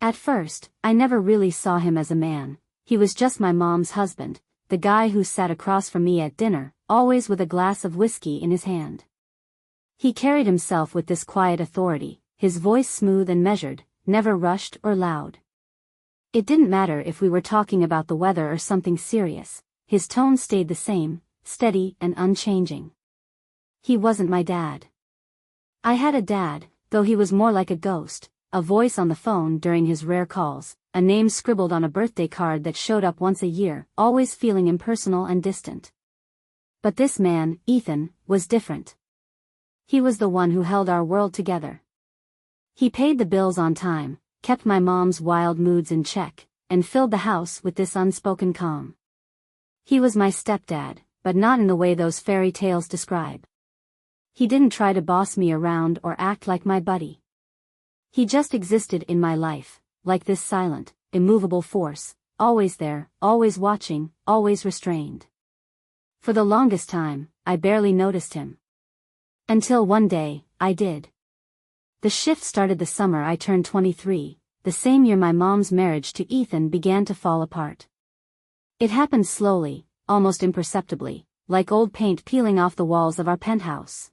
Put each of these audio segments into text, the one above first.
At first, I never really saw him as a man. He was just my mom's husband, the guy who sat across from me at dinner, always with a glass of whiskey in his hand. He carried himself with this quiet authority, his voice smooth and measured, never rushed or loud. It didn't matter if we were talking about the weather or something serious, his tone stayed the same, steady and unchanging. He wasn't my dad. I had a dad, though he was more like a ghost, a voice on the phone during his rare calls, a name scribbled on a birthday card that showed up once a year, always feeling impersonal and distant. But this man, Ethan, was different. He was the one who held our world together. He paid the bills on time, kept my mom's wild moods in check, and filled the house with this unspoken calm. He was my stepdad, but not in the way those fairy tales describe. He didn't try to boss me around or act like my buddy. He just existed in my life, like this silent, immovable force, always there, always watching, always restrained. For the longest time, I barely noticed him. Until one day, I did. The shift started the summer I turned 23, the same year my mom's marriage to Ethan began to fall apart. It happened slowly, almost imperceptibly, like old paint peeling off the walls of our penthouse.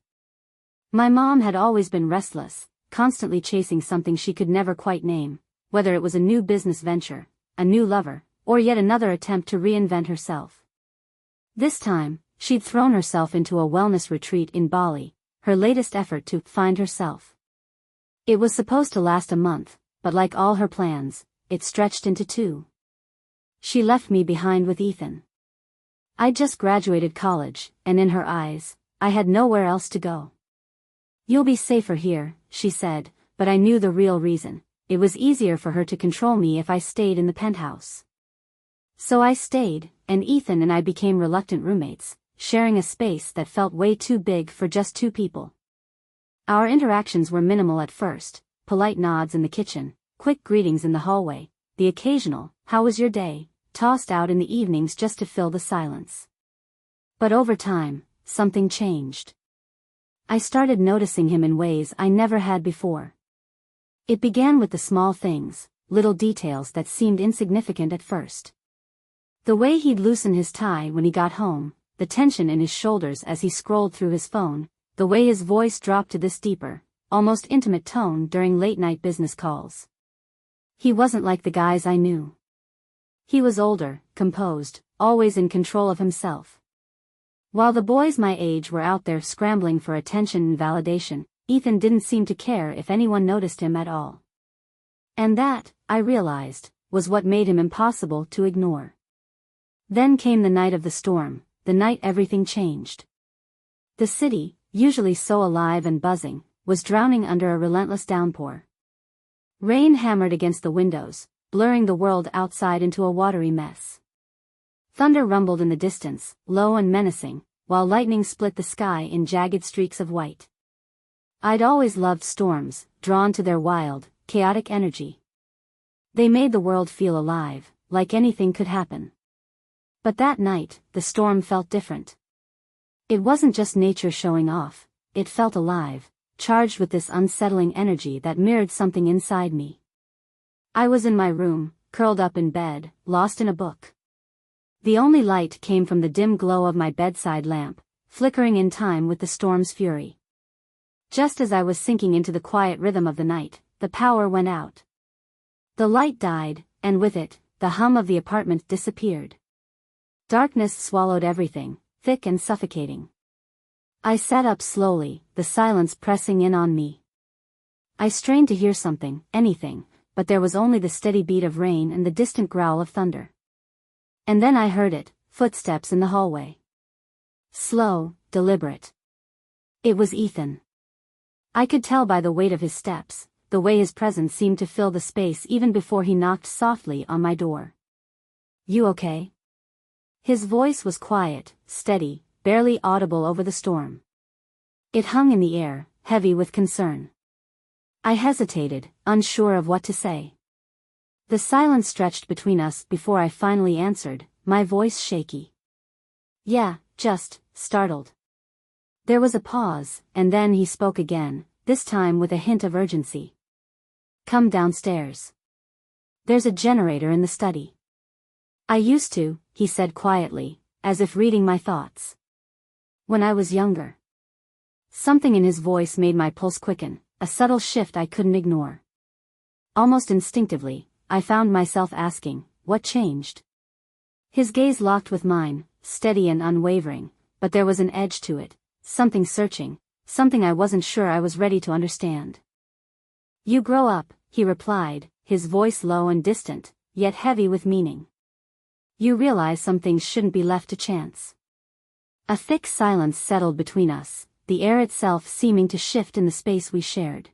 My mom had always been restless, constantly chasing something she could never quite name, whether it was a new business venture, a new lover, or yet another attempt to reinvent herself. This time, she'd thrown herself into a wellness retreat in Bali, her latest effort to find herself. It was supposed to last a month, but like all her plans, it stretched into 2. She left me behind with Ethan. I'd just graduated college, and in her eyes, I had nowhere else to go. "You'll be safer here," she said, but I knew the real reason. It was easier for her to control me if I stayed in the penthouse. So I stayed, and Ethan and I became reluctant roommates, sharing a space that felt way too big for just 2 people. Our interactions were minimal at first, polite nods in the kitchen, quick greetings in the hallway, the occasional, "How was your day?" tossed out in the evenings just to fill the silence. But over time, something changed. I started noticing him in ways I never had before. It began with the small things, little details that seemed insignificant at first. The way he'd loosen his tie when he got home, the tension in his shoulders as he scrolled through his phone, the way his voice dropped to this deeper, almost intimate tone during late-night business calls. He wasn't like the guys I knew. He was older, composed, always in control of himself. While the boys my age were out there scrambling for attention and validation, Ethan didn't seem to care if anyone noticed him at all. And that, I realized, was what made him impossible to ignore. Then came the night of the storm, the night everything changed. The city, usually so alive and buzzing, was drowning under a relentless downpour. Rain hammered against the windows, blurring the world outside into a watery mess. Thunder rumbled in the distance, low and menacing, while lightning split the sky in jagged streaks of white. I'd always loved storms, drawn to their wild, chaotic energy. They made the world feel alive, like anything could happen. But that night, the storm felt different. It wasn't just nature showing off, it felt alive, charged with this unsettling energy that mirrored something inside me. I was in my room, curled up in bed, lost in a book. The only light came from the dim glow of my bedside lamp, flickering in time with the storm's fury. Just as I was sinking into the quiet rhythm of the night, the power went out. The light died, and with it, the hum of the apartment disappeared. Darkness swallowed everything, thick and suffocating. I sat up slowly, the silence pressing in on me. I strained to hear something, anything, but there was only the steady beat of rain and the distant growl of thunder. And then I heard it, footsteps in the hallway. Slow, deliberate. It was Ethan. I could tell by the weight of his steps, the way his presence seemed to fill the space even before he knocked softly on my door. "You okay?" His voice was quiet, steady, barely audible over the storm. It hung in the air, heavy with concern. I hesitated, unsure of what to say. The silence stretched between us before I finally answered, my voice shaky. "Yeah, just, startled." There was a pause, and then he spoke again, this time with a hint of urgency. "Come downstairs." There's a generator in the study. I used to, he said quietly, as if reading my thoughts. When I was younger. Something in his voice made my pulse quicken, a subtle shift I couldn't ignore. Almost instinctively, I found myself asking, what changed? His gaze locked with mine, steady and unwavering, but there was an edge to it, something searching, something I wasn't sure I was ready to understand. You grow up, he replied, his voice low and distant, yet heavy with meaning. You realize some things shouldn't be left to chance. A thick silence settled between us, the air itself seeming to shift in the space we shared.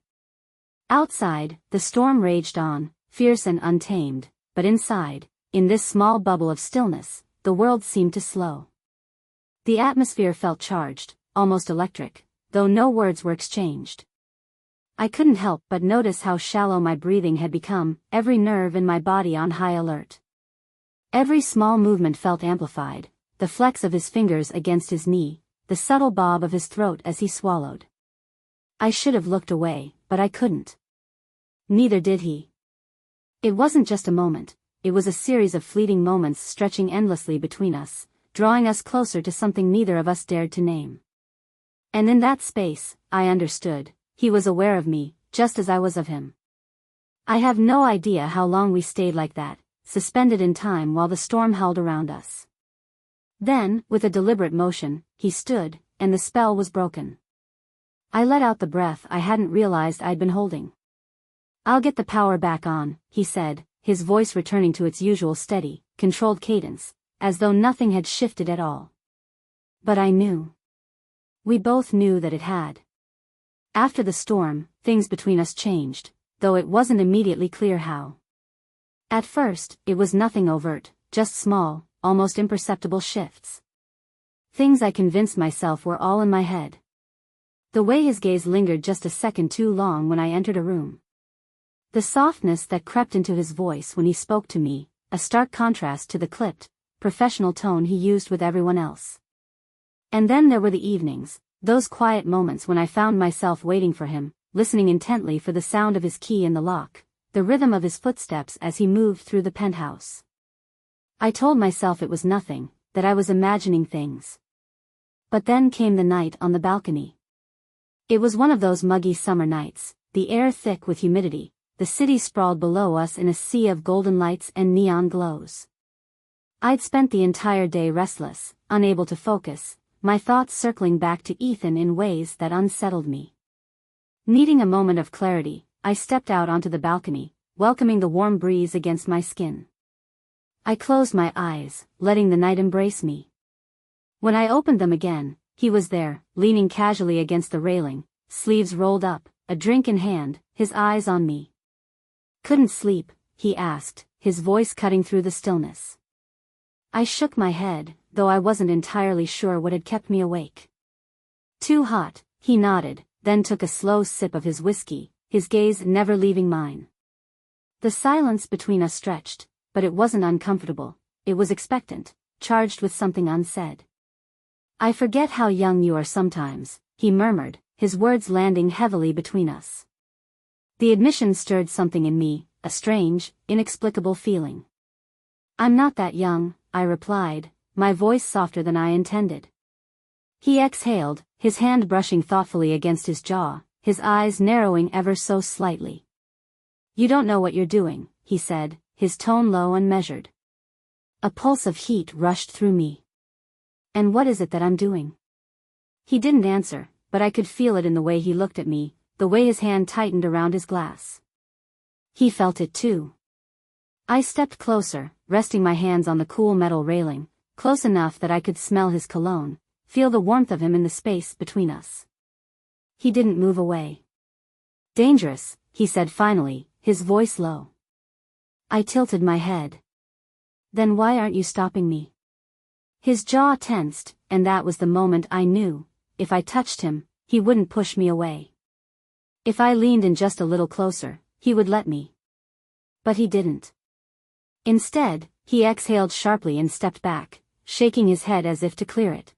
Outside, the storm raged on, fierce and untamed, but inside, in this small bubble of stillness, the world seemed to slow. The atmosphere felt charged, almost electric, though no words were exchanged. I couldn't help but notice how shallow my breathing had become, every nerve in my body on high alert. Every small movement felt amplified, the flex of his fingers against his knee, the subtle bob of his throat as he swallowed. I should have looked away, but I couldn't. Neither did he. It wasn't just a moment, it was a series of fleeting moments stretching endlessly between us, drawing us closer to something neither of us dared to name. And in that space, I understood, he was aware of me, just as I was of him. I have no idea how long we stayed like that, suspended in time while the storm howled around us. Then, with a deliberate motion, he stood, and the spell was broken. I let out the breath I hadn't realized I'd been holding. I'll get the power back on, he said, his voice returning to its usual steady, controlled cadence, as though nothing had shifted at all. But I knew. We both knew that it had. After the storm, things between us changed, though it wasn't immediately clear how. At first, it was nothing overt, just small, almost imperceptible shifts. Things I convinced myself were all in my head. The way his gaze lingered just a second too long when I entered a room. The softness that crept into his voice when he spoke to me, a stark contrast to the clipped, professional tone he used with everyone else. And then there were the evenings, those quiet moments when I found myself waiting for him, listening intently for the sound of his key in the lock, the rhythm of his footsteps as he moved through the penthouse. I told myself it was nothing, that I was imagining things. But then came the night on the balcony. It was one of those muggy summer nights, the air thick with humidity, the city sprawled below us in a sea of golden lights and neon glows. I'd spent the entire day restless, unable to focus, my thoughts circling back to Ethan in ways that unsettled me. Needing a moment of clarity, I stepped out onto the balcony, welcoming the warm breeze against my skin. I closed my eyes, letting the night embrace me. When I opened them again, he was there, leaning casually against the railing, sleeves rolled up, a drink in hand, his eyes on me. Couldn't sleep, he asked, his voice cutting through the stillness. I shook my head, though I wasn't entirely sure what had kept me awake. Too hot, he nodded, then took a slow sip of his whiskey, his gaze never leaving mine. The silence between us stretched, but it wasn't uncomfortable, it was expectant, charged with something unsaid. I forget how young you are sometimes, he murmured, his words landing heavily between us. The admission stirred something in me, a strange, inexplicable feeling. I'm not that young, I replied, my voice softer than I intended. He exhaled, his hand brushing thoughtfully against his jaw, his eyes narrowing ever so slightly. You don't know what you're doing, he said, his tone low and measured. A pulse of heat rushed through me. And what is it that I'm doing? He didn't answer, but I could feel it in the way he looked at me, the way his hand tightened around his glass. He felt it too. I stepped closer, resting my hands on the cool metal railing, close enough that I could smell his cologne, feel the warmth of him in the space between us. He didn't move away. Dangerous, he said finally, his voice low. I tilted my head. Then why aren't you stopping me? His jaw tensed, and that was the moment I knew, if I touched him, he wouldn't push me away. If I leaned in just a little closer, he would let me. But he didn't. Instead, he exhaled sharply and stepped back, shaking his head as if to clear it.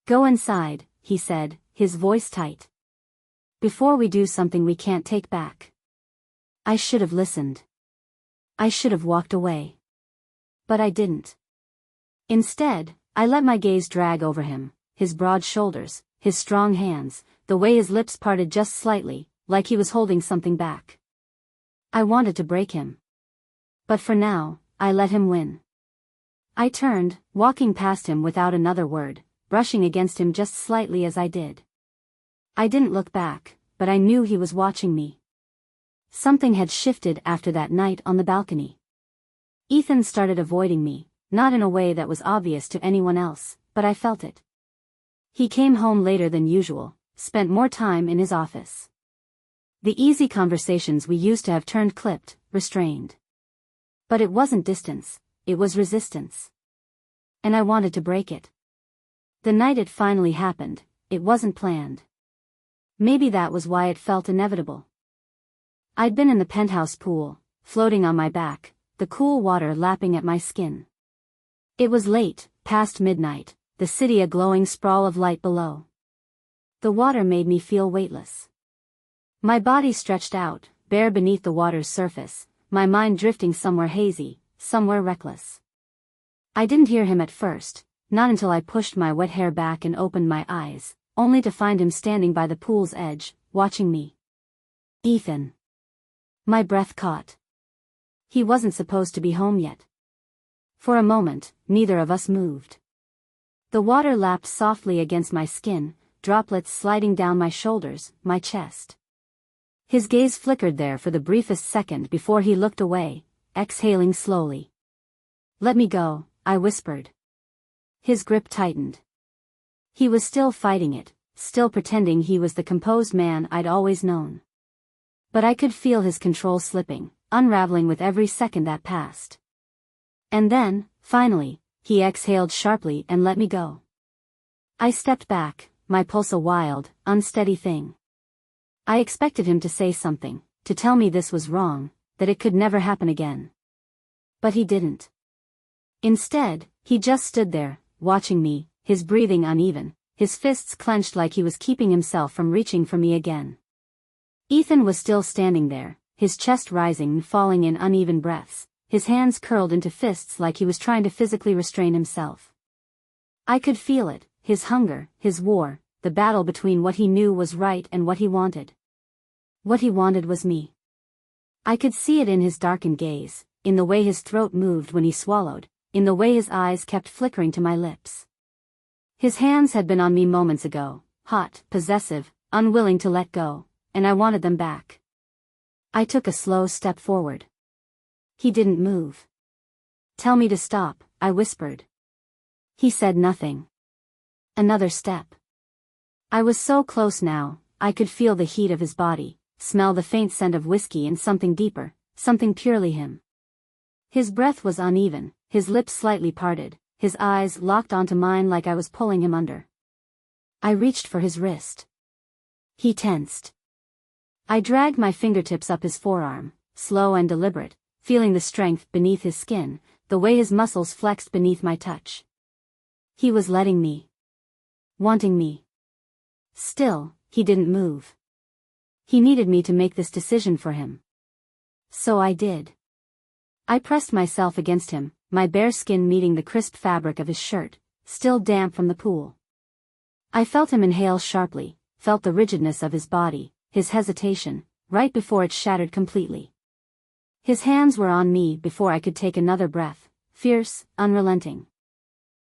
Go inside, he said, his voice tight. Before we do something we can't take back. I should have listened. I should have walked away. But I didn't. Instead, I let my gaze drag over him, his broad shoulders, his strong hands, the way his lips parted just slightly, like he was holding something back. I wanted to break him. But for now, I let him win. I turned, walking past him without another word, brushing against him just slightly as I did. I didn't look back, but I knew he was watching me. Something had shifted after that night on the balcony. Ethan started avoiding me, not in a way that was obvious to anyone else, but I felt it. He came home later than usual, spent more time in his office. The easy conversations we used to have turned clipped, restrained. But it wasn't distance, it was resistance. And I wanted to break it. The night it finally happened, it wasn't planned. Maybe that was why it felt inevitable. I'd been in the penthouse pool, floating on my back, the cool water lapping at my skin. It was late, past midnight, the city a glowing sprawl of light below. The water made me feel weightless. My body stretched out, bare beneath the water's surface, my mind drifting somewhere hazy, somewhere reckless. I didn't hear him at first, not until I pushed my wet hair back and opened my eyes, only to find him standing by the pool's edge, watching me. Ethan. My breath caught. He wasn't supposed to be home yet. For a moment, neither of us moved. The water lapped softly against my skin, droplets sliding down my shoulders, my chest. His gaze flickered there for the briefest second before he looked away, exhaling slowly. "Let me go," I whispered. His grip tightened. He was still fighting it, still pretending he was the composed man I'd always known. But I could feel his control slipping, unraveling with every second that passed. And then, finally, he exhaled sharply and let me go. I stepped back, my pulse a wild, unsteady thing. I expected him to say something, to tell me this was wrong, that it could never happen again. But he didn't. Instead, he just stood there, watching me, his breathing uneven, his fists clenched like he was keeping himself from reaching for me again. Ethan was still standing there, his chest rising and falling in uneven breaths, his hands curled into fists like he was trying to physically restrain himself. I could feel it, his hunger, his war, the battle between what he knew was right and what he wanted. What he wanted was me. I could see it in his darkened gaze, in the way his throat moved when he swallowed, in the way his eyes kept flickering to my lips. His hands had been on me moments ago, hot, possessive, unwilling to let go, and I wanted them back. I took a slow step forward. He didn't move. "Tell me to stop," I whispered. He said nothing. Another step. I was so close now, I could feel the heat of his body, smell the faint scent of whiskey and something deeper, something purely him. His breath was uneven, his lips slightly parted, his eyes locked onto mine like I was pulling him under. I reached for his wrist. He tensed. I dragged my fingertips up his forearm, slow and deliberate, feeling the strength beneath his skin, the way his muscles flexed beneath my touch. He was letting me. Wanting me. Still, he didn't move. He needed me to make this decision for him. So I did. I pressed myself against him, my bare skin meeting the crisp fabric of his shirt, still damp from the pool. I felt him inhale sharply, felt the rigidness of his body, his hesitation, right before it shattered completely. His hands were on me before I could take another breath, fierce, unrelenting.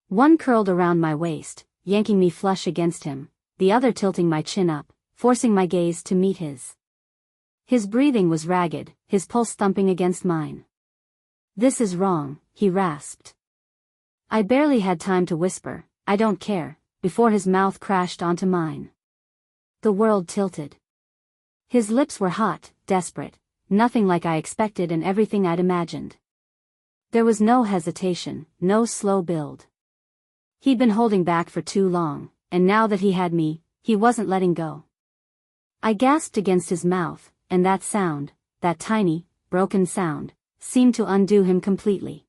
One curled around my waist, yanking me flush against him, the other tilting my chin up, forcing my gaze to meet his. His breathing was ragged, his pulse thumping against mine. "This is wrong," he rasped. I barely had time to whisper, "I don't care," before his mouth crashed onto mine. The world tilted. His lips were hot, desperate, nothing like I expected and everything I'd imagined. There was no hesitation, no slow build. He'd been holding back for too long, and now that he had me, he wasn't letting go. I gasped against his mouth, and that sound, that tiny, broken sound, seemed to undo him completely.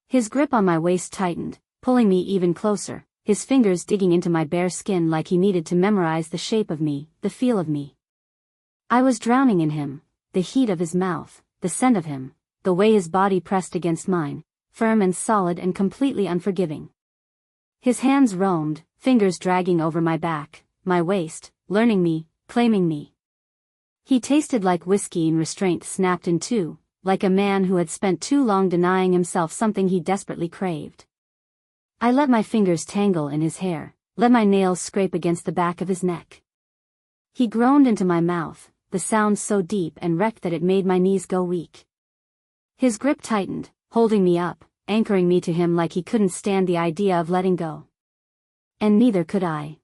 His grip on my waist tightened, pulling me even closer, his fingers digging into my bare skin like he needed to memorize the shape of me, the feel of me. I was drowning in him, the heat of his mouth, the scent of him, the way his body pressed against mine, firm and solid and completely unforgiving. His hands roamed, fingers dragging over my back, my waist, learning me, claiming me. He tasted like whiskey and restraint snapped in two, like a man who had spent too long denying himself something he desperately craved. I let my fingers tangle in his hair, let my nails scrape against the back of his neck. He groaned into my mouth, the sound so deep and wrecked that it made my knees go weak. His grip tightened, holding me up, anchoring me to him like he couldn't stand the idea of letting go. And neither could I.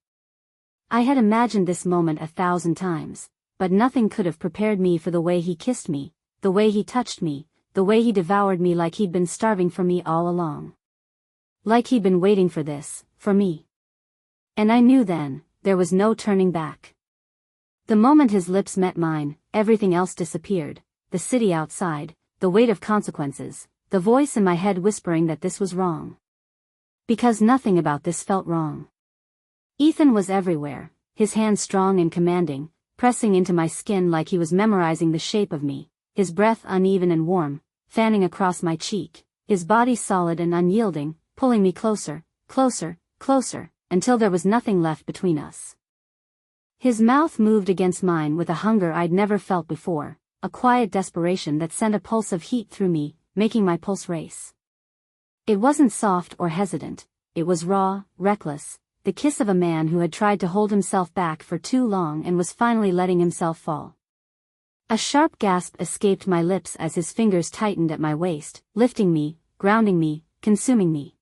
I had imagined this moment 1,000 times, but nothing could have prepared me for the way he kissed me, the way he touched me, the way he devoured me like he'd been starving for me all along. Like he'd been waiting for this, for me. And I knew then, there was no turning back. The moment his lips met mine, everything else disappeared, the city outside, the weight of consequences, the voice in my head whispering that this was wrong. Because nothing about this felt wrong. Ethan was everywhere, his hands strong and commanding, pressing into my skin like he was memorizing the shape of me, his breath uneven and warm, fanning across my cheek, his body solid and unyielding, pulling me closer, closer, closer, until there was nothing left between us. His mouth moved against mine with a hunger I'd never felt before, a quiet desperation that sent a pulse of heat through me, making my pulse race. It wasn't soft or hesitant, it was raw, reckless, the kiss of a man who had tried to hold himself back for too long and was finally letting himself fall. A sharp gasp escaped my lips as his fingers tightened at my waist, lifting me, grounding me, consuming me.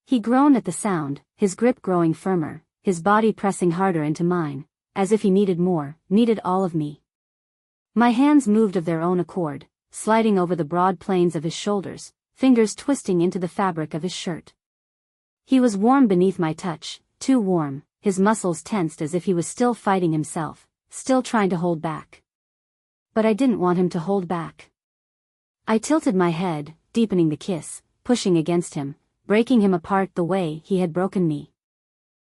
He groaned at the sound, his grip growing firmer, his body pressing harder into mine, as if he needed more, needed all of me. My hands moved of their own accord, sliding over the broad planes of his shoulders, fingers twisting into the fabric of his shirt. He was warm beneath my touch, too warm, his muscles tensed as if he was still fighting himself, still trying to hold back. But I didn't want him to hold back. I tilted my head, deepening the kiss, pushing against him, breaking him apart the way he had broken me.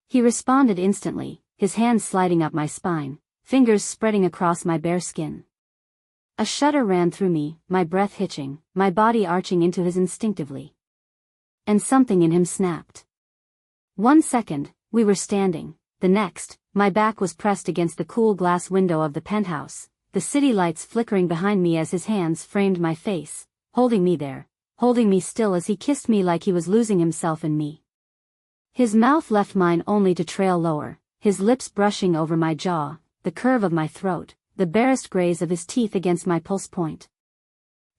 He responded instantly, his hands sliding up my spine, fingers spreading across my bare skin. A shudder ran through me, my breath hitching, my body arching into his instinctively. And something in him snapped. 1 second, we were standing, the next, my back was pressed against the cool glass window of the penthouse, the city lights flickering behind me as his hands framed my face, holding me there, holding me still as he kissed me like he was losing himself in me. His mouth left mine only to trail lower, his lips brushing over my jaw, the curve of my throat, the barest graze of his teeth against my pulse point.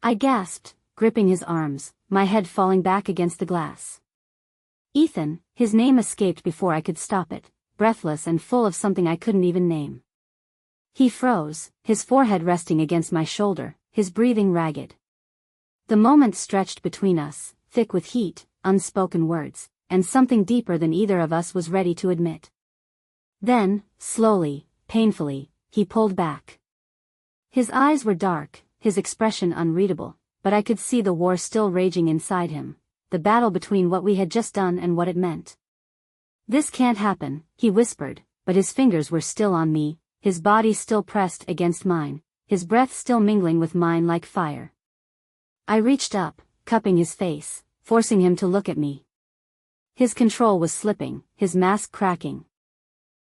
I gasped, gripping his arms, my head falling back against the glass. Ethan, his name escaped before I could stop it, breathless and full of something I couldn't even name. He froze, his forehead resting against my shoulder, his breathing ragged. The moment stretched between us, thick with heat, unspoken words, and something deeper than either of us was ready to admit. Then, slowly, painfully, he pulled back. His eyes were dark, his expression unreadable, but I could see the war still raging inside him, the battle between what we had just done and what it meant. "This can't happen," he whispered, but his fingers were still on me, his body still pressed against mine, his breath still mingling with mine like fire. I reached up, cupping his face, forcing him to look at me. His control was slipping, his mask cracking.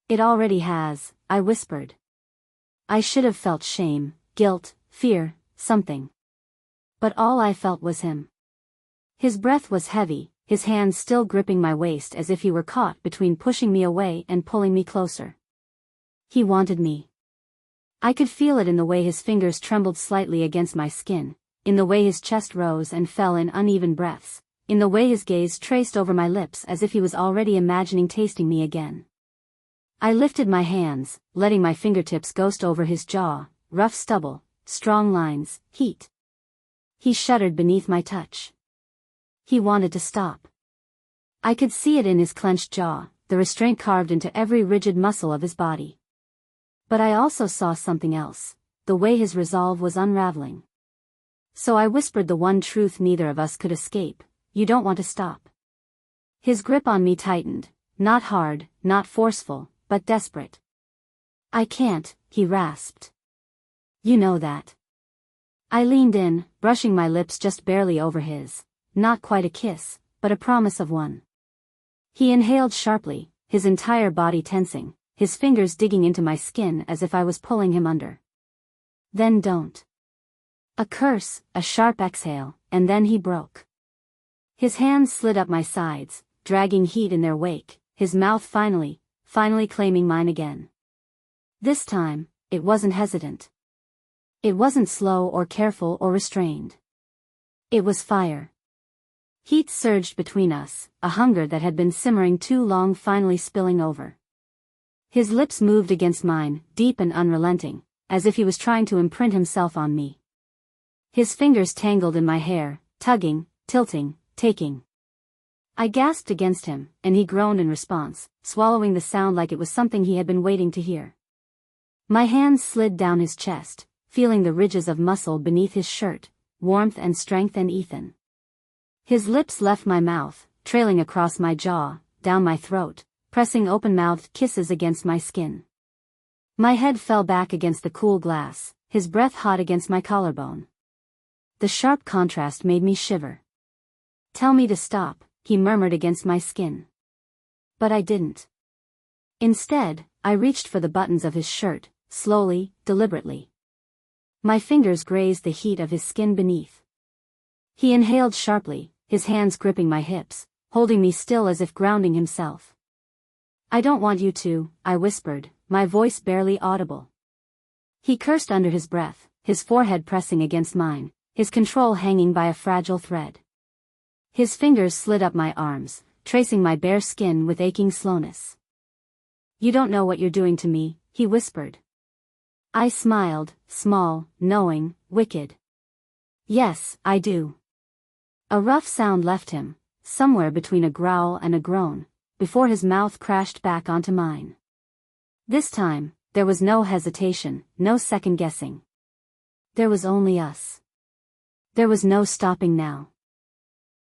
"It already has," I whispered. I should have felt shame, guilt, fear, something. But all I felt was him. His breath was heavy, his hands still gripping my waist as if he were caught between pushing me away and pulling me closer. He wanted me. I could feel it in the way his fingers trembled slightly against my skin, in the way his chest rose and fell in uneven breaths, in the way his gaze traced over my lips as if he was already imagining tasting me again. I lifted my hands, letting my fingertips ghost over his jaw, rough stubble, strong lines, heat. He shuddered beneath my touch. He wanted to stop. I could see it in his clenched jaw, the restraint carved into every rigid muscle of his body. But I also saw something else, the way his resolve was unraveling. So I whispered the one truth neither of us could escape: "You don't want to stop." His grip on me tightened, not hard, not forceful, but desperate. "I can't," he rasped. "You know that." I leaned in, brushing my lips just barely over his. Not quite a kiss, but a promise of one. He inhaled sharply, his entire body tensing, his fingers digging into my skin as if I was pulling him under. Then don't. A curse, a sharp exhale, and then he broke. His hands slid up my sides, dragging heat in their wake, his mouth finally claiming mine again. This time, it wasn't hesitant. It wasn't slow or careful or restrained. It was fire. Heat surged between us, a hunger that had been simmering too long finally spilling over. His lips moved against mine, deep and unrelenting, as if he was trying to imprint himself on me. His fingers tangled in my hair, tugging, tilting, taking. I gasped against him, and he groaned in response, swallowing the sound like it was something he had been waiting to hear. My hands slid down his chest, feeling the ridges of muscle beneath his shirt, warmth and strength and Ethan. His lips left my mouth, trailing across my jaw, down my throat, pressing open-mouthed kisses against my skin. My head fell back against the cool glass, his breath hot against my collarbone. The sharp contrast made me shiver. "Tell me to stop," he murmured against my skin. But I didn't. Instead, I reached for the buttons of his shirt, slowly, deliberately. My fingers grazed the heat of his skin beneath. He inhaled sharply, his hands gripping my hips, holding me still as if grounding himself. "I don't want you to," I whispered, my voice barely audible. He cursed under his breath, his forehead pressing against mine, his control hanging by a fragile thread. His fingers slid up my arms, tracing my bare skin with aching slowness. "You don't know what you're doing to me," he whispered. I smiled, small, knowing, wicked. "Yes, I do." A rough sound left him, somewhere between a growl and a groan, before his mouth crashed back onto mine. This time, there was no hesitation, no second guessing. There was only us. There was no stopping now.